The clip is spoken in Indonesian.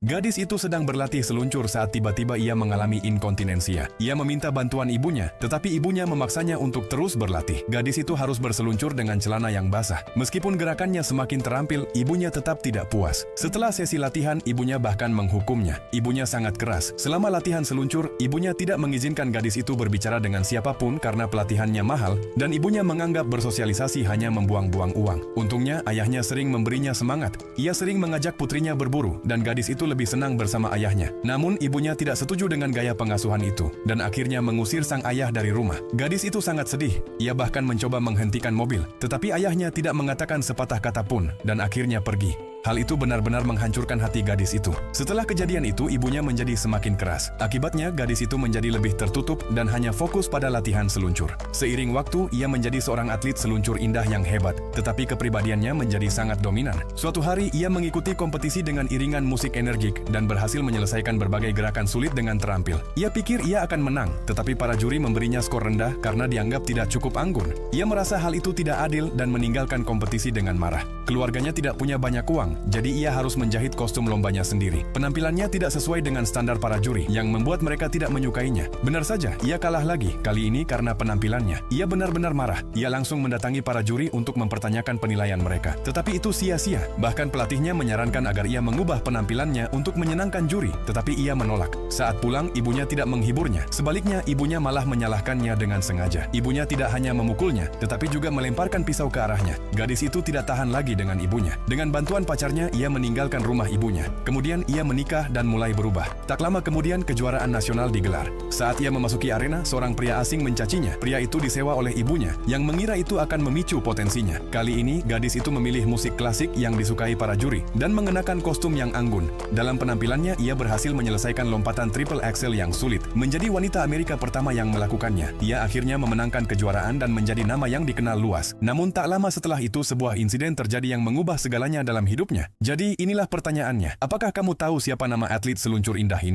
Gadis itu sedang berlatih seluncur saat tiba-tiba ia mengalami inkontinensia. Ia meminta bantuan ibunya, tetapi ibunya memaksanya untuk terus berlatih. Gadis itu harus berseluncur dengan celana yang basah. Meskipun gerakannya semakin terampil, ibunya tetap tidak puas. Setelah sesi latihan, ibunya bahkan menghukumnya. Ibunya sangat keras. Selama latihan seluncur, ibunya tidak mengizinkan gadis itu berbicara dengan siapapun karena pelatihannya mahal, dan ibunya menganggap bersosialisasi hanya membuang-buang uang. Untungnya, ayahnya sering memberinya semangat. Ia sering mengajak putrinya berburu, dan gadis itu lebih senang bersama ayahnya. Namun, ibunya tidak setuju dengan gaya pengasuhan itu, dan akhirnya mengusir sang ayah dari rumah. Gadis itu sangat sedih. Ia bahkan mencoba menghentikan mobil, tetapi ayahnya tidak mengatakan sepatah kata pun, dan akhirnya pergi. Hal itu benar-benar menghancurkan hati gadis itu. Setelah kejadian itu, ibunya menjadi semakin keras. Akibatnya, gadis itu menjadi lebih tertutup dan hanya fokus pada latihan seluncur. Seiring waktu, ia menjadi seorang atlet seluncur indah yang hebat, tetapi kepribadiannya menjadi sangat dominan. Suatu hari, ia mengikuti kompetisi dengan iringan musik energik dan berhasil menyelesaikan berbagai gerakan sulit dengan terampil. Ia pikir ia akan menang, tetapi para juri memberinya skor rendah karena dianggap tidak cukup anggun. Ia merasa hal itu tidak adil dan meninggalkan kompetisi dengan marah. Keluarganya tidak punya banyak uang, jadi ia harus menjahit kostum lombanya sendiri. Penampilannya tidak sesuai dengan standar para juri, yang membuat mereka tidak menyukainya. Benar saja, ia kalah lagi, kali ini karena penampilannya. Ia benar-benar marah. Ia langsung mendatangi para juri untuk mempertanyakan penilaian mereka. Tetapi itu sia-sia. Bahkan pelatihnya menyarankan agar ia mengubah penampilannya untuk menyenangkan juri, tetapi ia menolak. Saat pulang, ibunya tidak menghiburnya. Sebaliknya, ibunya malah menyalahkannya dengan sengaja. Ibunya tidak hanya memukulnya, tetapi juga melemparkan pisau ke arahnya. Gadis itu tidak tahan lagi dengan ibunya. Dengan bantuan pacarnya, ia meninggalkan rumah ibunya. Kemudian ia menikah dan mulai berubah. Tak lama kemudian kejuaraan nasional digelar. Saat ia memasuki arena, seorang pria asing mencacinya. Pria itu disewa oleh ibunya, yang mengira itu akan memicu potensinya. Kali ini, gadis itu memilih musik klasik yang disukai para juri, dan mengenakan kostum yang anggun. Dalam penampilannya, ia berhasil menyelesaikan lompatan triple axel yang sulit. Menjadi wanita Amerika pertama yang melakukannya. Ia akhirnya memenangkan kejuaraan dan menjadi nama yang dikenal luas. Namun tak lama setelah itu, sebuah insiden terjadi yang mengubah segalanya dalam hidupnya. Jadi inilah pertanyaannya, apakah kamu tahu siapa nama atlet seluncur indah ini?